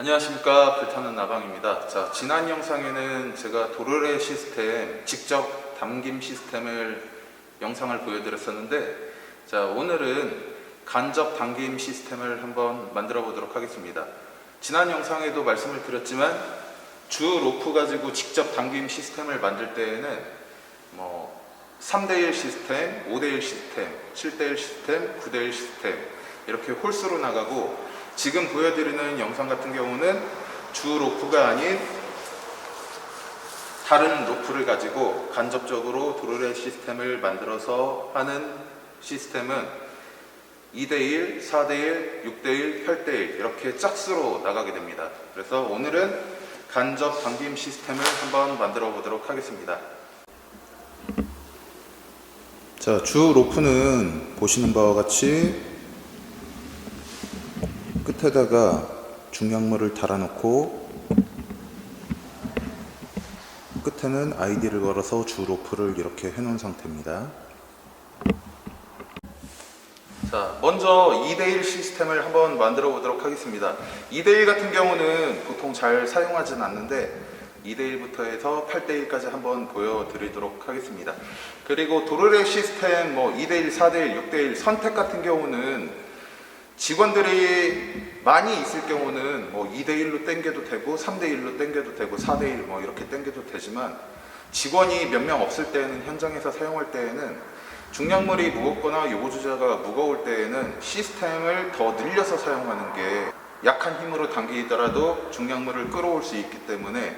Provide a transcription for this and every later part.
안녕하십니까, 불타는 나방입니다. 자, 지난 영상에는 제가 도르래 시스템, 직접 담김 시스템을 영상을 보여드렸었는데, 자, 오늘은 간접 담김 시스템을 한번 만들어 보도록 하겠습니다. 지난 영상에도 말씀을 드렸지만 주 로프 가지고 직접 담김 시스템을 만들 때에는 3대1 시스템, 5대1 시스템, 7대1 시스템, 9대1 시스템 이렇게 홀수로 나가고, 지금 보여드리는 영상 같은 경우는 주 로프가 아닌 다른 로프를 가지고 간접적으로 도르래 시스템을 만들어서 하는 시스템은 2대1, 4대1, 6대1, 8대1 이렇게 짝수로 나가게 됩니다. 그래서 오늘은 간접 담김 시스템을 한번 만들어 보도록 하겠습니다. 자, 주 로프는 보시는 바와 같이 끝에다가 중량물을 달아놓고 끝에는 아이디를 걸어서 주 로프를 이렇게 해놓은 상태입니다. 자, 먼저 2대1 시스템을 한번 만들어 보도록 하겠습니다. 2대1 같은 경우는 보통 잘 사용하진 않는데 2대1부터 해서 8대1까지 한번 보여드리도록 하겠습니다. 그리고 도르래 시스템 2대1, 4대1, 6대1 선택 같은 경우는 직원들이 많이 있을 경우는 2대1로 땡겨도 되고 3대1로 땡겨도 되고 4대1 이렇게 땡겨도 되지만, 직원이 몇 명 없을 때는, 현장에서 사용할 때에는 중량물이 무겁거나 요구주자가 무거울 때에는 시스템을 더 늘려서 사용하는 게 약한 힘으로 당기더라도 중량물을 끌어올 수 있기 때문에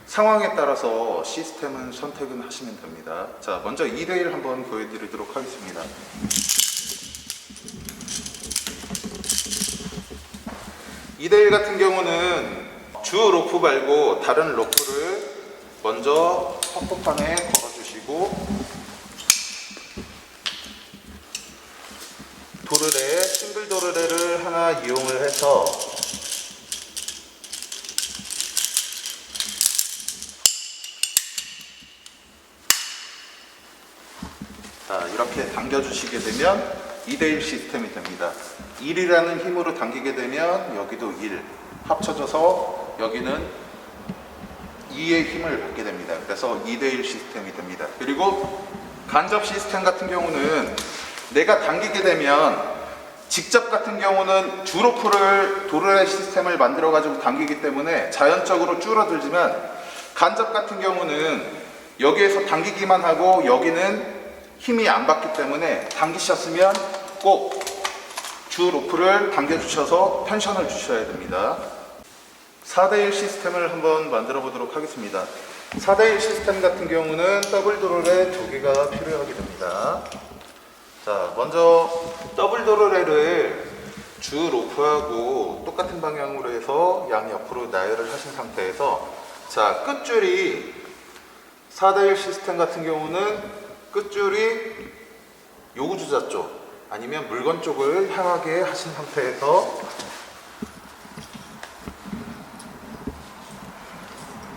상황에 따라서 시스템은 선택은 하시면 됩니다. 자, 먼저 2대1 한번 보여드리도록 하겠습니다. 2대1 같은 경우는 주 로프 말고 다른 로프를 먼저 확보판에 걸어주시고, 도르래, 싱글 도르래를 하나 이용을 해서 자, 이렇게 당겨주시게 되면 2대1 시스템이 됩니다. 1이라는 힘으로 당기게 되면 여기도 1 합쳐져서 여기는 2의 힘을 받게 됩니다. 그래서 2대1 시스템이 됩니다. 그리고 간접 시스템 같은 경우는 내가 당기게 되면, 직접 같은 경우는 주 로프를 도르래 시스템을 만들어 가지고 당기기 때문에 자연적으로 줄어들지만, 간접 같은 경우는 여기에서 당기기만 하고 여기는 힘이 안 받기 때문에 당기셨으면 꼭 주 로프를 당겨 주셔서 텐션을 주셔야 됩니다. 4대1 시스템을 한번 만들어 보도록 하겠습니다. 4대1 시스템 같은 경우는 더블 도르래 2개가 필요하게 됩니다. 자, 먼저 더블 도르래를 주 로프하고 똑같은 방향으로 해서 양옆으로 나열을 하신 상태에서, 자, 끝줄이 4대1 시스템 같은 경우는 끝줄이 요구주자 쪽 아니면 물건 쪽을 향하게 하신 상태에서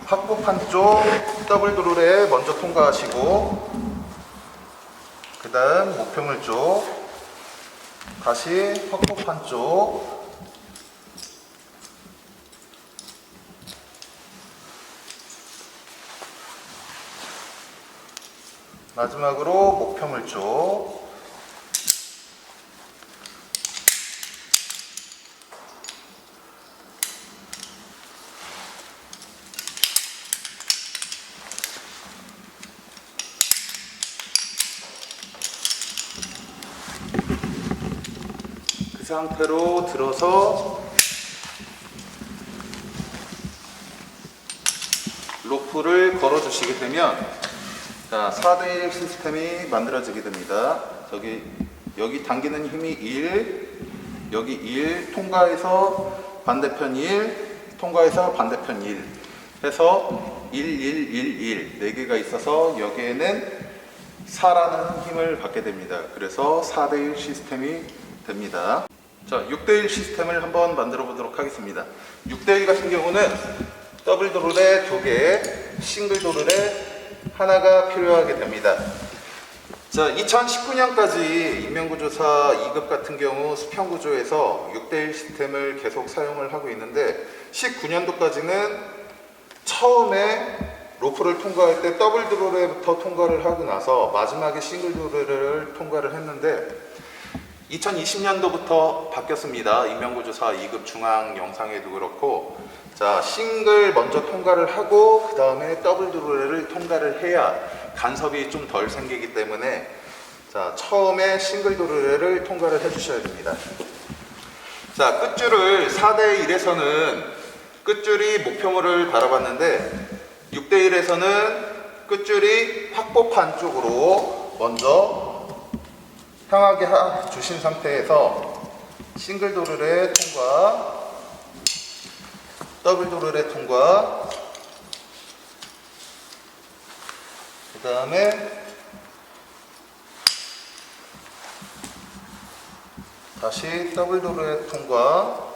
확보판 쪽 더블 도르래 먼저 통과하시고, 그 다음 목표물 쪽 다시 확보판 쪽, 마지막으로 목표물 쪽, 그 상태로 들어서 로프를 걸어 주시게 되면, 자, 4대1 시스템이 만들어지게 됩니다. 여기 당기는 힘이 1, 여기 1, 통과해서 반대편 1, 통과해서 반대편 1 해서 1, 1, 1, 1 4개가 있어서 여기에는 4라는 힘을 받게 됩니다. 그래서 4대1 시스템이 됩니다. 자, 6대1 시스템을 한번 만들어 보도록 하겠습니다. 6대1 같은 경우는 더블 도르래 2개, 싱글 도르래 하나가 필요하게 됩니다. 자, 2019년까지 인명구조사 2급 같은 경우 수평구조에서 6대1 시스템을 계속 사용을 하고 있는데 19년도까지는 처음에 로프를 통과할 때 더블 드롤에부터 통과를 하고 나서 마지막에 싱글 드롤을 통과를 했는데 2020년도부터 바뀌었습니다. 인명구조사 2급 중앙 영상에도 그렇고, 자, 싱글 먼저 통과를 하고 그 다음에 더블 드롤을 통과를 해야 간섭이 좀 덜 생기기 때문에, 자, 처음에 싱글 드롤을 통과를 해주셔야 됩니다. 자, 끝줄을 4대1에서는 끝줄이 목표물을 바라봤는데 6대1에서는 끝줄이 확보판 쪽으로 먼저 향하게 주신 상태에서 싱글 도르의 통과, 더블 도르의 통과, 그 다음에 다시 더블 도르의 통과,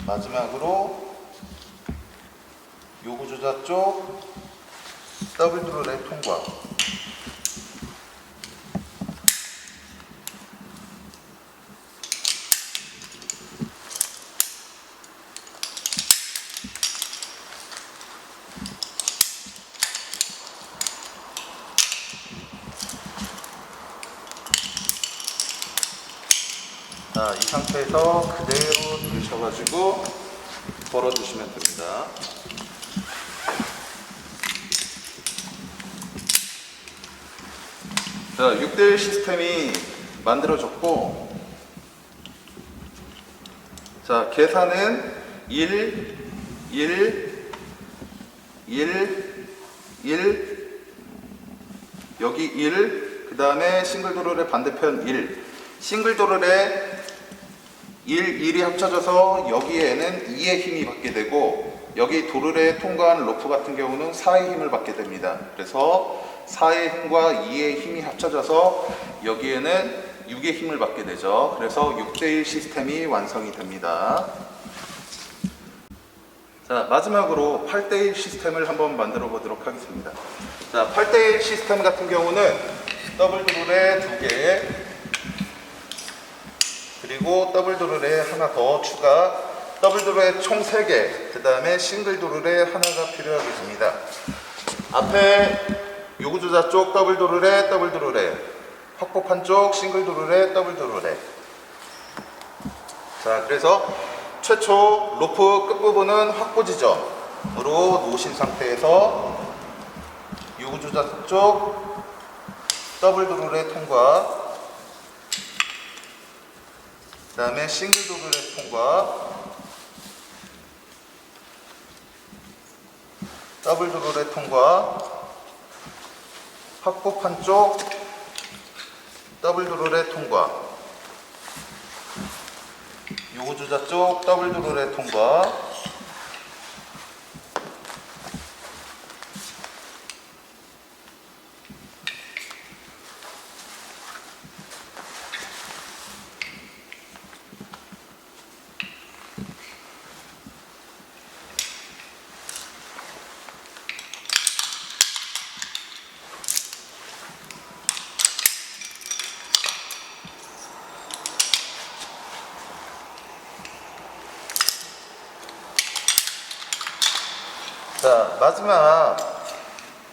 마지막으로 요구 조자 쪽 더블 드롤의 통과. 자, 이 상태에서 그대로 들으셔가지고 걸어주시면 됩니다. 자, 6대1 시스템이 만들어졌고, 자, 계산은 1, 1, 1, 1, 여기 1, 그 다음에 싱글 도르의 반대편 1, 싱글 도르의 1, 1이 합쳐져서 여기에는 2의 힘이 받게 되고, 여기 도르래 통과한 로프 같은 경우는 4의 힘을 받게 됩니다. 그래서 4의 힘과 2의 힘이 합쳐져서 여기에는 6의 힘을 받게 되죠. 그래서 6대1 시스템이 완성이 됩니다. 자, 마지막으로 8대1 시스템을 한번 만들어 보도록 하겠습니다. 자, 8대1 시스템 같은 경우는 더블 드롤에 2개, 그리고 더블 드롤에 하나 더 추가, 더블 드롤에 총 3개, 그 다음에 싱글 드롤에 하나가 필요하겠습니다. 앞에 요구 조자 쪽 더블 드롤에, 확보판 쪽 싱글 드롤에 더블 드롤에. 자, 그래서 최초 로프 끝부분은 확보 지점으로 놓으신 상태에서 요구 조자 쪽 더블 드롤에 통과, 그 다음에 싱글 도르의 통과, 더블 도르의 통과, 확보판 쪽 더블 도르의 통과, 요구 조자 쪽 더블 도르의 통과, 자, 마지막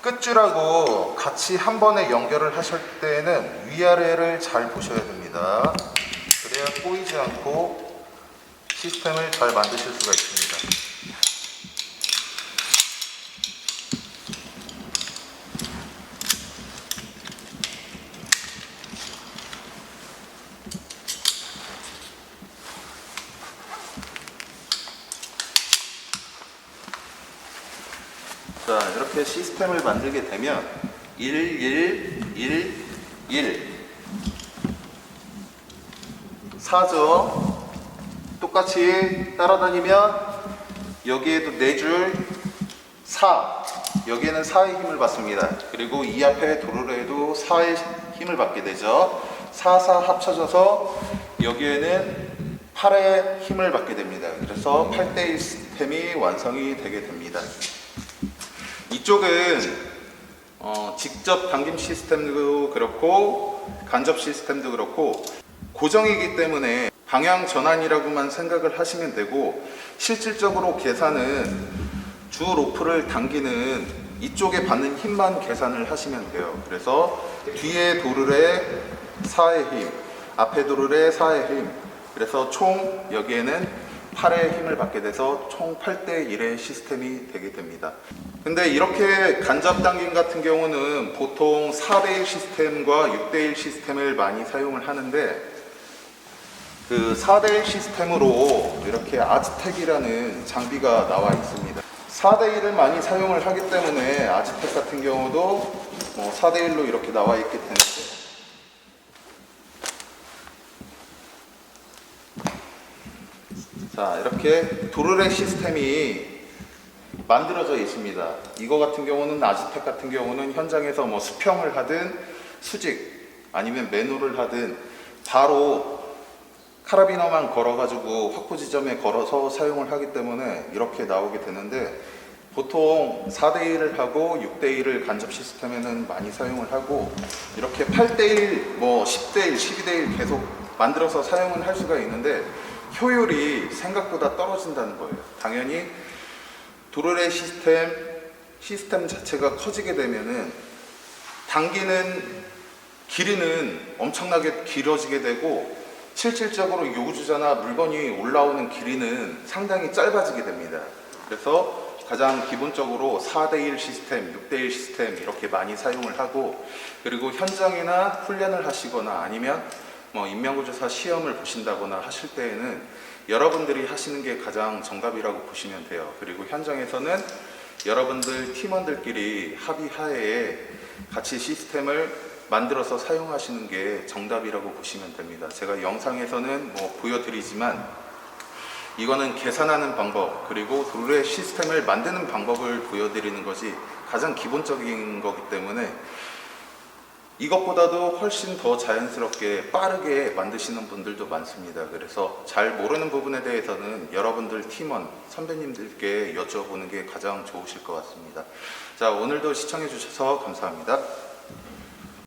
끝줄하고 같이 한 번에 연결을 하실 때는 위아래를 잘 보셔야 됩니다. 그래야 꼬이지 않고 시스템을 잘 만드실 수가 있습니다. 자, 이렇게 시스템을 만들게 되면 1, 1, 1, 1 4죠. 똑같이 따라다니면 여기에도 4줄 4, 여기에는 4의 힘을 받습니다. 그리고 이 앞에 도르래에도 4의 힘을 받게 되죠. 4, 4 합쳐져서 여기에는 8의 힘을 받게 됩니다. 그래서 8대1 시스템이 완성이 되게 됩니다. 이쪽은 직접 당김 시스템도 그렇고 간접 시스템도 그렇고 고정이기 때문에 방향 전환이라고만 생각을 하시면 되고, 실질적으로 계산은 주 로프를 당기는 이쪽에 받는 힘만 계산을 하시면 돼요. 그래서 뒤에 도르래 4의 힘, 앞에 도르래 4의 힘, 그래서 총 여기에는 8의 힘을 받게 돼서 총 8대 1의 시스템이 되게 됩니다. 근데 이렇게 간접 당김 같은 경우는 보통 4대 1 시스템과 6대 1 시스템을 많이 사용을 하는데, 그 4대 1 시스템으로 이렇게 아즈텍이라는 장비가 나와 있습니다. 4대 1을 많이 사용을 하기 때문에 아즈텍 같은 경우도 4대 1로 이렇게 나와 있게 되는데, 자, 이렇게 도르래 시스템이 만들어져 있습니다. 이거 같은 경우는 아즈텍 같은 경우는 현장에서 수평을 하든 수직 아니면 매누를 하든 바로 카라비너만 걸어가지고 확보 지점에 걸어서 사용을 하기 때문에 이렇게 나오게 되는데, 보통 4대 1을 하고 6대 1을 간접 시스템에는 많이 사용을 하고, 이렇게 8대 1, 10대 1, 12대 1 계속 만들어서 사용을 할 수가 있는데 효율이 생각보다 떨어진다는 거예요. 당연히 도르래 시스템 자체가 커지게 되면은 당기는 길이는 엄청나게 길어지게 되고, 실질적으로 요구주자나 물건이 올라오는 길이는 상당히 짧아지게 됩니다. 그래서 가장 기본적으로 4대 1 시스템, 6대 1 시스템 이렇게 많이 사용을 하고, 그리고 현장이나 훈련을 하시거나 아니면 인명구조사 시험을 보신다거나 하실 때에는 여러분들이 하시는 게 가장 정답이라고 보시면 돼요. 그리고 현장에서는 여러분들 팀원들끼리 합의하에 같이 시스템을 만들어서 사용하시는 게 정답이라고 보시면 됩니다. 제가 영상에서는 보여드리지만 이거는 계산하는 방법, 그리고 도르래 시스템을 만드는 방법을 보여드리는 것이 가장 기본적인 거기 때문에 이것보다도 훨씬 더 자연스럽게 빠르게 만드시는 분들도 많습니다. 그래서 잘 모르는 부분에 대해서는 여러분들 팀원, 선배님들께 여쭤보는 게 가장 좋으실 것 같습니다. 자, 오늘도 시청해 주셔서 감사합니다.